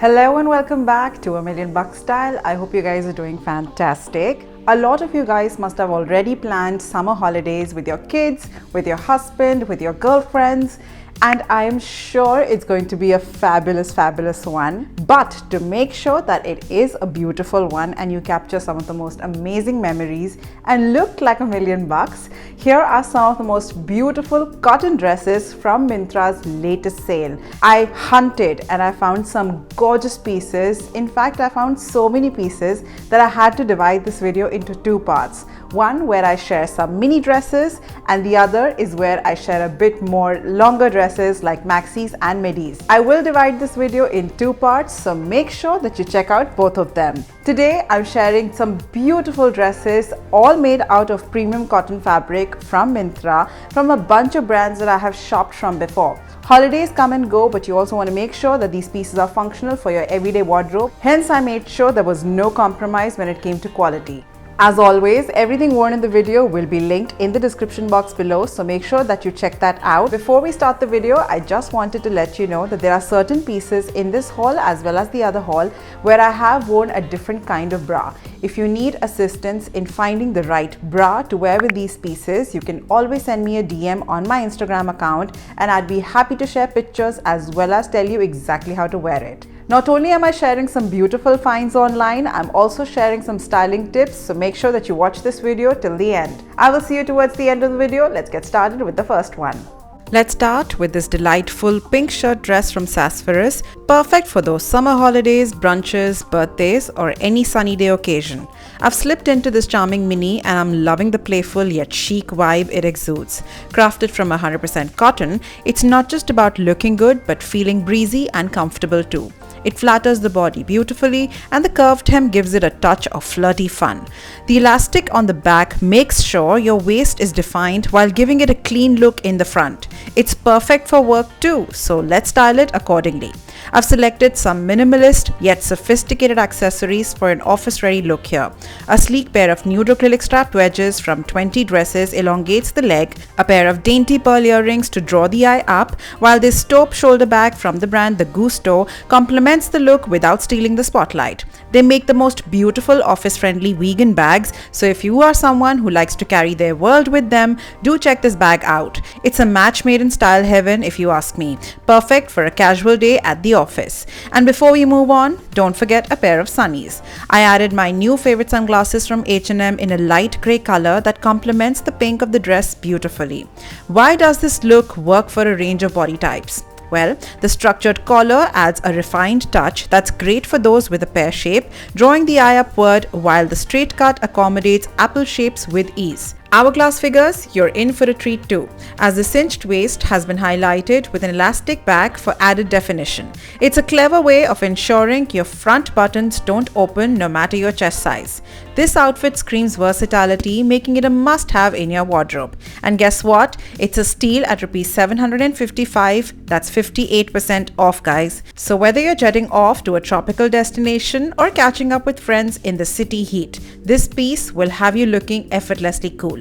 Hello and welcome back to A Million Buck Style. I hope you guys are doing fantastic. A lot of you guys must have already planned summer holidays with your kids, with your husband, with your girlfriends, and I am sure it's going to be a fabulous one. But to make sure that it is a beautiful one and you capture some of the most amazing memories and look like $1,000,000, here are some of the most beautiful cotton dresses from Myntra's latest sale. I hunted and I found some gorgeous pieces. In fact, I found so many pieces that I had to divide this video into two parts. One where I share some mini dresses and the other is where I share a bit more longer dresses like maxis and midis. I will divide this video in two parts, so make sure that you check out both of them. Today I'm sharing some beautiful dresses all made out of premium cotton fabric from Myntra from a bunch of brands that I have shopped from before. Holidays come and go, but you also want to make sure that these pieces are functional for your everyday wardrobe. Hence, I made sure there was no compromise when it came to quality. As always, everything worn in the video will be linked in the description box below, so make sure that you check that out. Before we start the video, I just wanted to let you know that there are certain pieces in this haul as well as the other haul where I have worn a different kind of bra. If you need assistance in finding the right bra to wear with these pieces, you can always send me a DM on my Instagram account and I'd be happy to share pictures as well as tell you exactly how to wear it. Not only am I sharing some beautiful finds online, I'm also sharing some styling tips, so make sure that you watch this video till the end. I will see you towards the end of the video. Let's get started with the first one. Let's start with this delightful pink shirt dress from SASSAFRAS, perfect for those summer holidays, brunches, birthdays, or any sunny day occasion. I've slipped into this charming mini and I'm loving the playful yet chic vibe it exudes. Crafted from 100% cotton, it's not just about looking good but feeling breezy and comfortable too. It flatters the body beautifully and the curved hem gives it a touch of flirty fun. The elastic on the back makes sure your waist is defined while giving it a clean look in the front. It's perfect for work too, so let's style it accordingly. I've selected some minimalist yet sophisticated accessories for an office-ready look here. A sleek pair of nude acrylic strapped wedges from 20 dresses elongates the leg, a pair of dainty pearl earrings to draw the eye up, while this taupe shoulder bag from the brand The Gusto complements the look without stealing the spotlight. They make the most beautiful office-friendly vegan bags, so if you are someone who likes to carry their world with them, do check this bag out. It's a match made in style heaven if you ask me. Perfect for a casual day at the office. And before we move on, don't forget a pair of sunnies. I added my new favorite sunglasses from H&M in a light grey color that complements the pink of the dress beautifully. Why does this look work for a range of body types? Well, the structured collar adds a refined touch that's great for those with a pear shape, drawing the eye upward, while the straight cut accommodates apple shapes with ease. Hourglass figures, you're in for a treat too, as the cinched waist has been highlighted with an elastic back for added definition. It's a clever way of ensuring your front buttons don't open no matter your chest size. This outfit screams versatility, making it a must-have in your wardrobe. And guess what? It's a steal at ₹755. That's 58% off, guys. So whether you're jetting off to a tropical destination or catching up with friends in the city heat, this piece will have you looking effortlessly cool.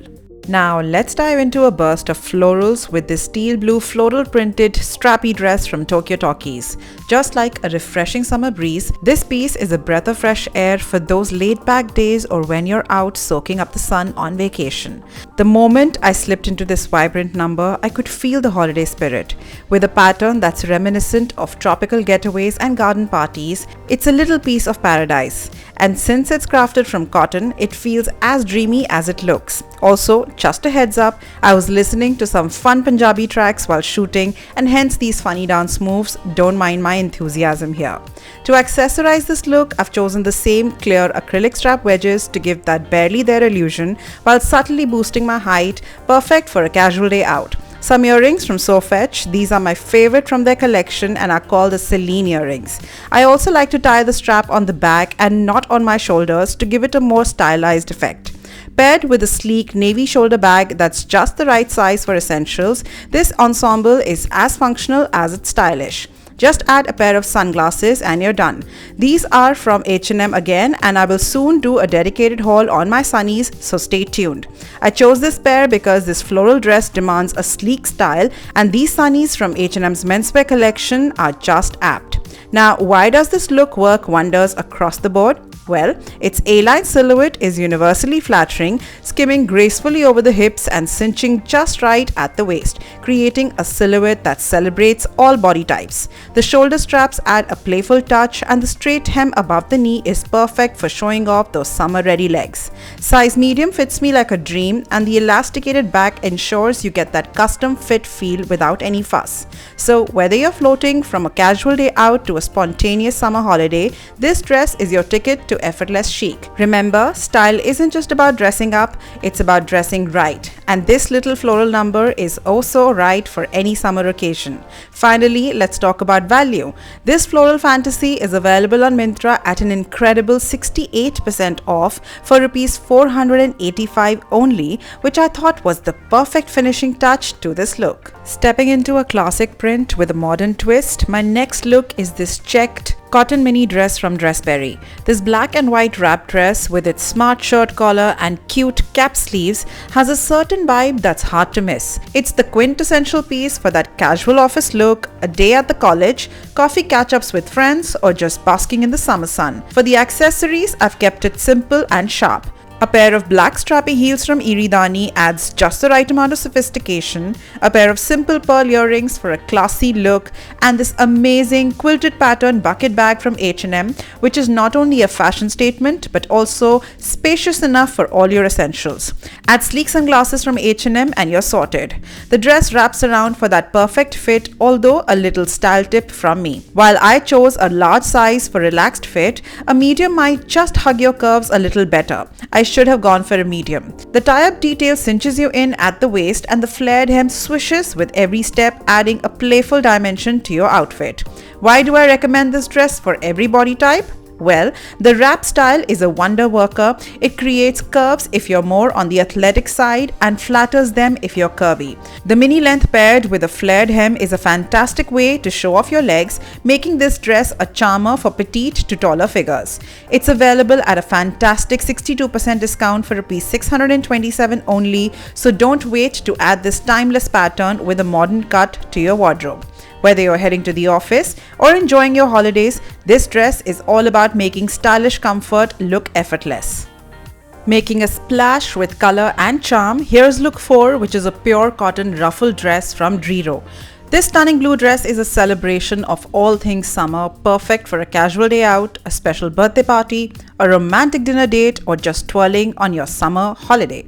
Now let's dive into a burst of florals with this teal blue floral printed strappy dress from Tokyo Talkies. Just like a refreshing summer breeze, this piece is a breath of fresh air for those laid-back days or when you're out soaking up the sun on vacation. The moment I slipped into this vibrant number, I could feel the holiday spirit. With a pattern that's reminiscent of tropical getaways and garden parties, it's a little piece of paradise. And since it's crafted from cotton, it feels as dreamy as it looks. Also, just a heads up, I was listening to some fun Punjabi tracks while shooting, and hence these funny dance moves. Don't mind my enthusiasm here. To accessorize this look, I've chosen the same clear acrylic strap wedges to give that barely there illusion while subtly boosting my height, perfect for a casual day out. Some earrings from So Fetch. These are my favorite from their collection and are called the Celine earrings. I also like to tie the strap on the back and not on my shoulders to give it a more stylized effect. Paired with a sleek navy shoulder bag that's just the right size for essentials, this ensemble is as functional as it's stylish. Just add a pair of sunglasses and you're done. These are from H&M again, and I will soon do a dedicated haul on my sunnies, so stay tuned. I chose this pair because this floral dress demands a sleek style, and these sunnies from H&M's menswear collection are just apt. Now, why does this look work wonders across the board? Well, its A-line silhouette is universally flattering, skimming gracefully over the hips and cinching just right at the waist, creating a silhouette that celebrates all body types. The shoulder straps add a playful touch, and the straight hem above the knee is perfect for showing off those summer-ready legs. Size medium fits me like a dream, and the elasticated back ensures you get that custom fit feel without any fuss. So, whether you're floating from a casual day out to a spontaneous summer holiday, this dress is your ticket to effortless chic. Remember, style isn't just about dressing up, it's about dressing right. And this little floral number is also right for any summer occasion. Finally, let's talk about value. This floral fantasy is available on Myntra at an incredible 68% off for Rs 485 only, which I thought was the perfect finishing touch to this look. Stepping into a classic print with a modern twist, my next look is this checked cotton mini dress from DressBerry. This black and white wrap dress with its smart shirt collar and cute cap sleeves has a certain vibe that's hard to miss. It's the quintessential piece for that casual office look, a day at the college, coffee catch-ups with friends, or just basking in the summer sun. For the accessories, I've kept it simple and sharp. A pair of black strappy heels from Iridani adds just the right amount of sophistication, a pair of simple pearl earrings for a classy look, and this amazing quilted pattern bucket bag from H&M, which is not only a fashion statement but also spacious enough for all your essentials. Add sleek sunglasses from H&M and you're sorted. The dress wraps around for that perfect fit, although a little style tip from me. While I chose a large size for relaxed fit, a medium might just hug your curves a little better. I should have gone for a medium. The tie-up detail cinches you in at the waist, and the flared hem swishes with every step, adding a playful dimension to your outfit. Why do I recommend this dress for every body type? Well, the wrap style is a wonder worker. It creates curves if you're more on the athletic side and flatters them if you're curvy. The mini length paired with a flared hem is a fantastic way to show off your legs, making this dress a charmer for petite to taller figures. It's available at a fantastic 62% discount for Rs 627 only, so don't wait to add this timeless pattern with a modern cut to your wardrobe. Whether you're heading to the office or enjoying your holidays, this dress is all about making stylish comfort look effortless. Making a splash with color and charm, here's look 4, which is a pure cotton ruffled dress from DRIRO. This stunning blue dress is a celebration of all things summer, perfect for a casual day out, a special birthday party, a romantic dinner date, or just twirling on your summer holiday.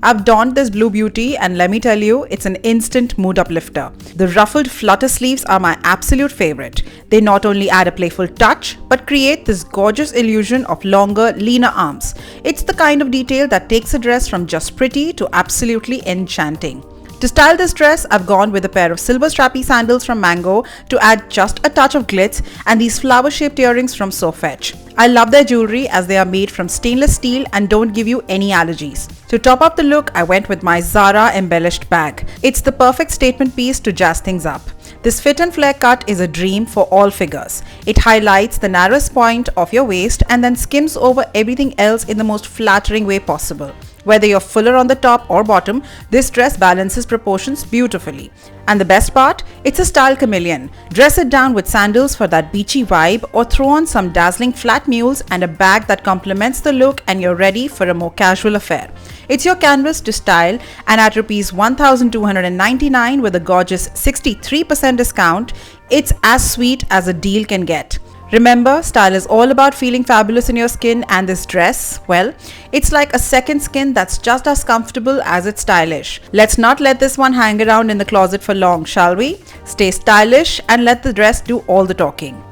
I've donned this blue beauty, and let me tell you, it's an instant mood uplifter. The ruffled Flutter sleeves are my absolute favorite. They not only add a playful touch, but create this gorgeous illusion of longer, leaner arms. It's the kind of detail that takes a dress from just pretty to absolutely enchanting. To style this dress, I've gone with a pair of silver strappy sandals from Mango to add just a touch of glitz, and these flower-shaped earrings from So Fetch. I love their jewelry as they are made from stainless steel and don't give you any allergies. To top up the look, I went with my Zara embellished bag. It's the perfect statement piece to jazz things up. This fit and flare cut is a dream for all figures. It highlights the narrowest point of your waist and then skims over everything else in the most flattering way possible. Whether you're fuller on the top or bottom, this dress balances proportions beautifully. And the best part? It's a style chameleon. Dress it down with sandals for that beachy vibe, or throw on some dazzling flat mules and a bag that complements the look, and you're ready for a more casual affair. It's your canvas to style, and at Rs 1,299 with a gorgeous 63% discount, it's as sweet as a deal can get. Remember, style is all about feeling fabulous in your skin, and this dress, well, it's like a second skin that's just as comfortable as it's stylish. Let's not let this one hang around in the closet for long, shall we? Stay stylish and let the dress do all the talking.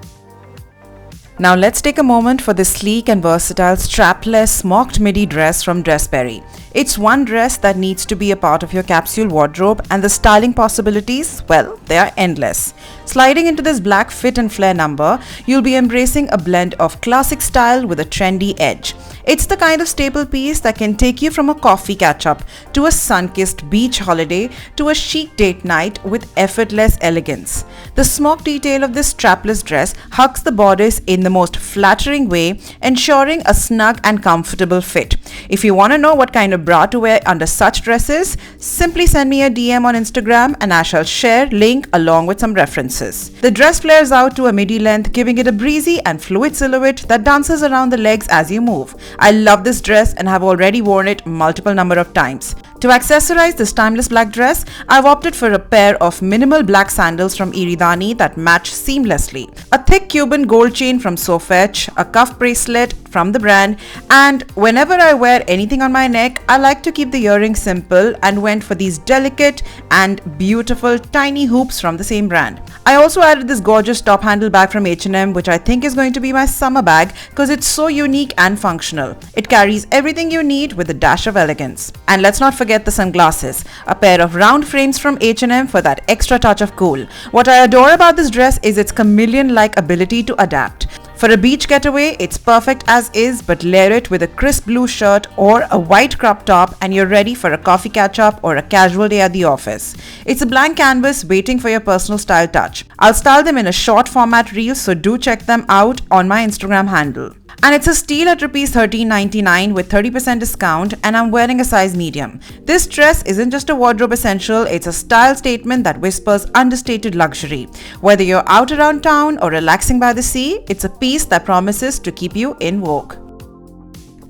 Now let's take a moment for this sleek and versatile strapless Smocked midi dress from DressBerry. It's one dress that needs to be a part of your capsule wardrobe, and the styling possibilities, well, they are endless. Sliding into this black fit and flare number, you'll be embracing a blend of classic style with a trendy edge. It's the kind of staple piece that can take you from a coffee catch-up to a sun-kissed beach holiday to a chic date night with effortless elegance. The smock detail of this strapless dress hugs the bodice in the most flattering way, ensuring a snug and comfortable fit. If you want to know what kind of bra to wear under such dresses, simply send me a DM on Instagram and I shall share link along with some references. The dress flares out to a midi length, giving it a breezy and fluid silhouette that dances around the legs as you move. I love this dress and have already worn it multiple number of times. To accessorize this timeless black dress, I've opted for a pair of minimal black sandals from Iridani that match seamlessly, a thick Cuban gold chain from Sofetch, a cuff bracelet from the brand, and whenever I wear anything on my neck, I like to keep the earrings simple and went for these delicate and beautiful tiny hoops from the same brand. I also added this gorgeous top handle bag from H&M, which I think is going to be my summer bag because it's so unique and functional. It carries everything you need with a dash of elegance. And let's not forget the sunglasses, a pair of round frames from H&M for that extra touch of cool. What I adore about this dress is its chameleon-like ability to adapt. For a beach getaway, it's perfect as is, but layer it with a crisp blue shirt or a white crop top and you're ready for a coffee catch-up or a casual day at the office. It's a blank canvas waiting for your personal style touch. I'll style them in a short format reel, so do check them out on my Instagram handle. And it's a steal at Rs 13.99 with 30% discount, and I'm wearing a size medium. This dress isn't just a wardrobe essential, it's a style statement that whispers understated luxury. Whether you're out around town or relaxing by the sea, it's a piece that promises to keep you in vogue.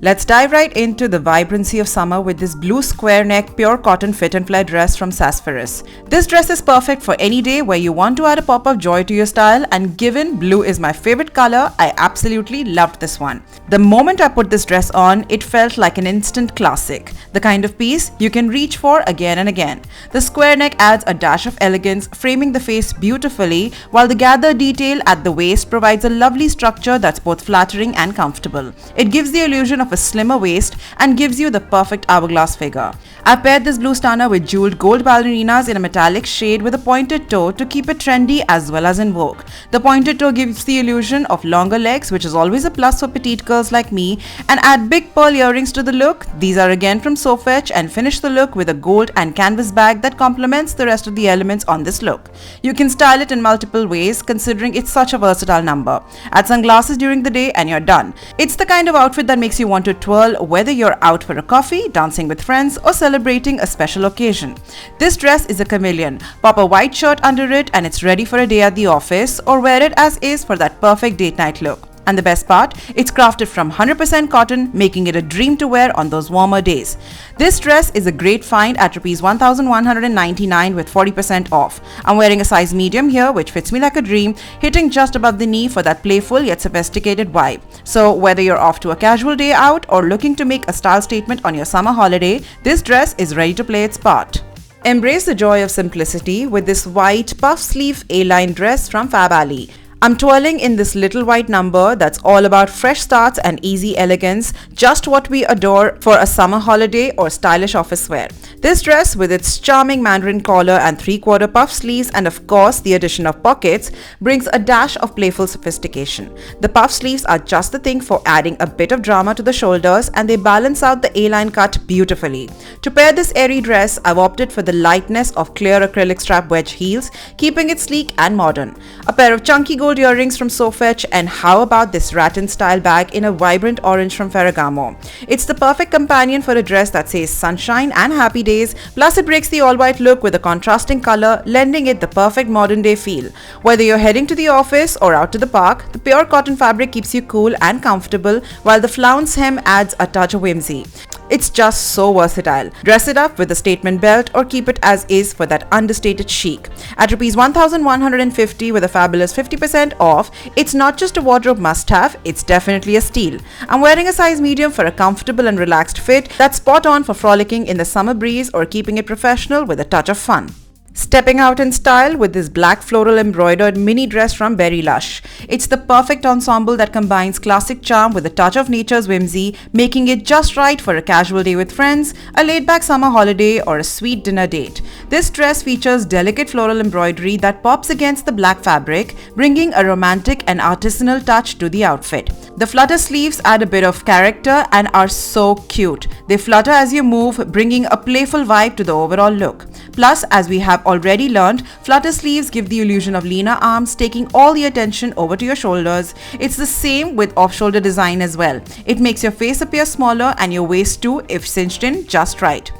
Let's dive right into the vibrancy of summer with this blue square neck pure cotton fit and flare dress from SASSAFRAS. This dress is perfect for any day where you want to add a pop of joy to your style, and given blue is my favorite color, I absolutely loved this one. The moment I put this dress on, it felt like an instant classic, the kind of piece you can reach for again and again. The square neck adds a dash of elegance, framing the face beautifully, while the gathered detail at the waist provides a lovely structure that's both flattering and comfortable. It gives the illusion of a slimmer waist and gives you the perfect hourglass figure. I paired this blue stunner with jeweled gold ballerinas in a metallic shade with a pointed toe to keep it trendy as well as in vogue. The pointed toe gives the illusion of longer legs, which is always a plus for petite girls like me, and add big pearl earrings to the look. These are again from Sofetch and finish the look with a gold and canvas bag that complements the rest of the elements on this look. You can style it in multiple ways considering it's such a versatile number. Add sunglasses during the day and you're done. It's the kind of outfit that makes you want to twirl whether you're out for a coffee, dancing with friends, or celebrating a special occasion. This dress is a chameleon. Pop a white shirt under it and it's ready for a day at the office, or wear it as is for that perfect date night look. And the best part, it's crafted from 100% cotton, making it a dream to wear on those warmer days. This dress is a great find at Rs 1,199 with 40% off. I'm wearing a size medium here, which fits me like a dream, hitting just above the knee for that playful yet sophisticated vibe. So whether you're off to a casual day out or looking to make a style statement on your summer holiday, this dress is ready to play its part. Embrace the joy of simplicity with this white puff sleeve A-line dress from FabAlley. I'm twirling in this little white number that's all about fresh starts and easy elegance, just what we adore for a summer holiday or stylish office wear. This dress, with its charming mandarin collar and 3/4 puff sleeves and of course the addition of pockets, brings a dash of playful sophistication. The puff sleeves are just the thing for adding a bit of drama to the shoulders, and they balance out the A-line cut beautifully. To pair this airy dress, I've opted for the lightness of clear acrylic strap wedge heels, keeping it sleek and modern. A pair of chunky gold earrings from Sofetch, and how about this rattan style bag in a vibrant orange from Ferragamo. It's the perfect companion for a dress that says sunshine and happy days, plus it breaks the all-white look with a contrasting color, lending it the perfect modern day feel. Whether you're heading to the office or out to the park, the pure cotton fabric keeps you cool and comfortable, while the flounce hem adds a touch of whimsy. It's just so versatile. Dress it up with a statement belt or keep it as is for that understated chic. At Rs 1,150 with a fabulous 50% off, it's not just a wardrobe must-have, it's definitely a steal. I'm wearing a size medium for a comfortable and relaxed fit that's spot on for frolicking in the summer breeze or keeping it professional with a touch of fun. Stepping out in style with this black floral embroidered mini dress from Berrylush. It's the perfect ensemble that combines classic charm with a touch of nature's whimsy, making it just right for a casual day with friends, a laid-back summer holiday, or a sweet dinner date. This dress features delicate floral embroidery that pops against the black fabric, bringing a romantic and artisanal touch to the outfit. The flutter sleeves add a bit of character and are so cute. They flutter as you move, bringing a playful vibe to the overall look. Plus, as we have already learned, flutter sleeves give the illusion of leaner arms, taking all the attention over to your shoulders. It's the same with off-shoulder design as well. It makes your face appear smaller and your waist too, if cinched in just right.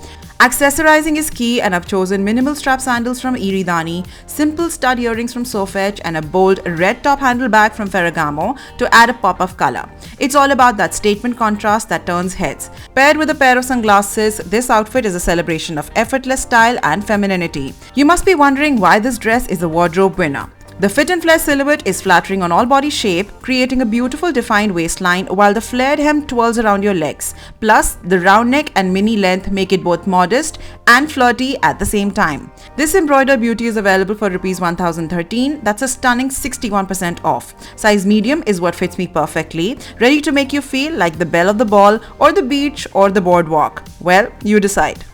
Accessorizing is key, and I've chosen minimal strap sandals from Iridani, simple stud earrings from Sofetch, and a bold red top handle bag from Ferragamo to add a pop of color. It's all about that statement contrast that turns heads. Paired with a pair of sunglasses, this outfit is a celebration of effortless style and femininity. You must be wondering why this dress is a wardrobe winner. The fit and flare silhouette is flattering on all body shape, creating a beautiful defined waistline while the flared hem twirls around your legs. Plus, the round neck and mini length make it both modest and flirty at the same time. This embroidered beauty is available for Rs 1013. That's a stunning 61% off. Size medium is what fits me perfectly, ready to make you feel like the belle of the ball or the beach or the boardwalk. Well, you decide.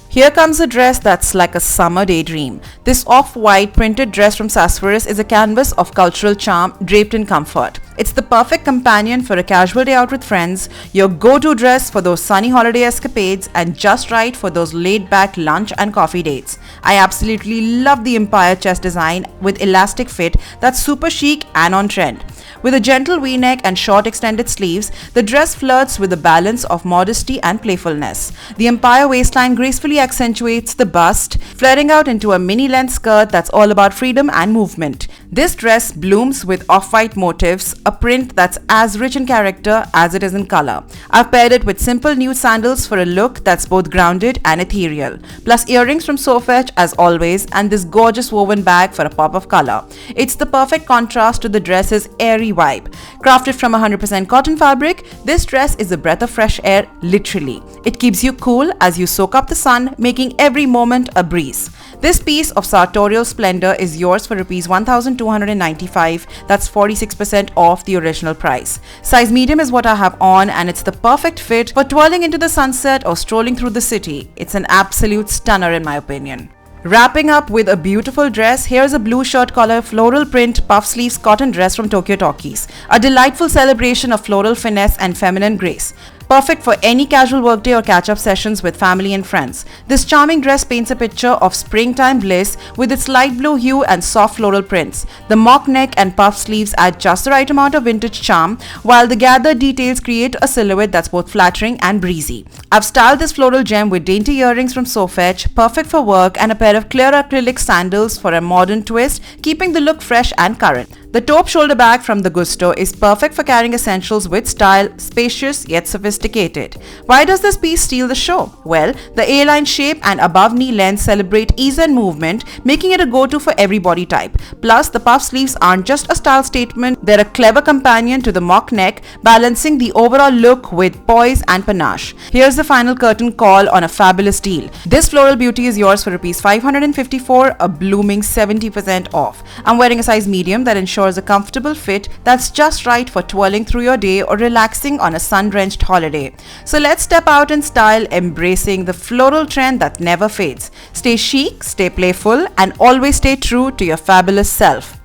Here comes a dress that's like a summer daydream. This off-white printed dress from SASSAFRAS is a canvas of cultural charm draped in comfort. It's the perfect companion for a casual day out with friends, your go-to dress for those sunny holiday escapades, and just right for those laid-back lunch and coffee dates. I absolutely love the empire chest design with elastic fit that's super chic and on trend. With a gentle V-neck and short extended sleeves, the dress flirts with a balance of modesty and playfulness. The empire waistline gracefully accentuates the bust, flaring out into a mini-length skirt that's all about freedom and movement. This dress blooms with off-white motifs, a print that's as rich in character as it is in color. I've paired it with simple nude sandals for a look that's both grounded and ethereal, plus earrings from Sofetch as always, and this gorgeous woven bag for a pop of color. It's the perfect contrast to the dress's airy vibe. Crafted from 100% cotton fabric, this dress is a breath of fresh air, literally. It keeps you cool as you soak up the sun, making every moment a breeze. This piece of sartorial splendor is yours for Rs 1295. That's 46% off the original price. Size medium is what I have on, and it's the perfect fit for twirling into the sunset or strolling through the city. It's an absolute stunner in my opinion. Wrapping up with a beautiful dress, here's a blue shirt collar floral print puff sleeves cotton dress from Tokyo Talkies. A delightful celebration of floral finesse and feminine grace. Perfect for any casual workday or catch-up sessions with family and friends. This charming dress paints a picture of springtime bliss with its light blue hue and soft floral prints. The mock neck and puff sleeves add just the right amount of vintage charm, while the gathered details create a silhouette that's both flattering and breezy. I've styled this floral gem with dainty earrings from Sofetch, perfect for work, and a pair of clear acrylic sandals for a modern twist, keeping the look fresh and current. The taupe shoulder bag from the Gusto is perfect for carrying essentials with style, spacious yet sophisticated. Why does this piece steal the show? Well, the A-line shape and above knee length celebrate ease and movement, making it a go-to for every body type. Plus, the puff sleeves aren't just a style statement, they're a clever companion to the mock neck, balancing the overall look with poise and panache. Here's the final curtain call on a fabulous deal. This floral beauty is yours for Rs 554, a blooming 70% off. I'm wearing a size medium that ensures a comfortable fit that's just right for twirling through your day or relaxing on a sun-drenched holiday. So let's step out in style, embracing the floral trend that never fades. Stay chic, stay playful, and always stay true to your fabulous self.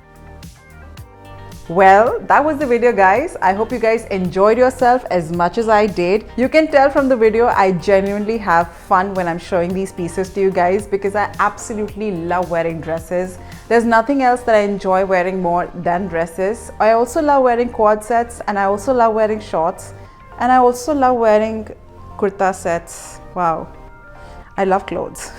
Well, that was the video guys. I hope you guys enjoyed yourself as much as I did. You can tell from the video I genuinely have fun when I'm showing these pieces to you guys because I absolutely love wearing dresses. There's nothing else that I enjoy wearing more than dresses. I also love wearing quad sets, and I also love wearing shorts, and I also love wearing kurta sets. Wow, I love clothes.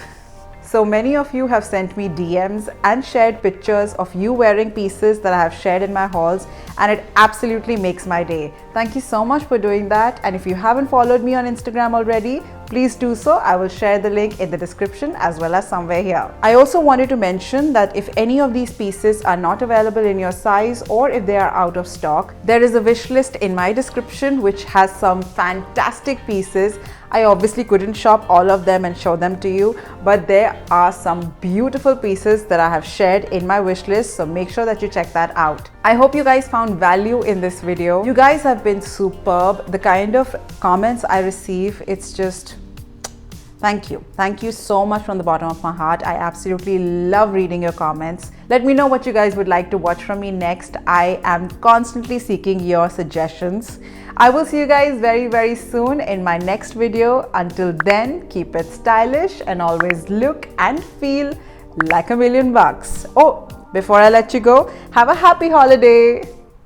So many of you have sent me DMs and shared pictures of you wearing pieces that I have shared in my hauls, and it absolutely makes my day. Thank you so much for doing that, and if you haven't followed me on Instagram already, please do so. I will share the link in the description as well as somewhere here. I also wanted to mention that if any of these pieces are not available in your size or if they are out of stock, there is a wish list in my description which has some fantastic pieces. I obviously couldn't shop all of them and show them to you, but there are some beautiful pieces that I have shared in my wish list, so make sure that you check that out. I hope you guys found value in this video. You guys have been superb. The kind of comments I receive, it's just thank you. Thank you so much from the bottom of my heart. I absolutely love reading your comments. Let me know what you guys would like to watch from me next. I am constantly seeking your suggestions. I will see you guys very soon in my next video. Until then, keep it stylish and always look and feel like $1,000,000. Oh, before I let you go, have a happy holiday.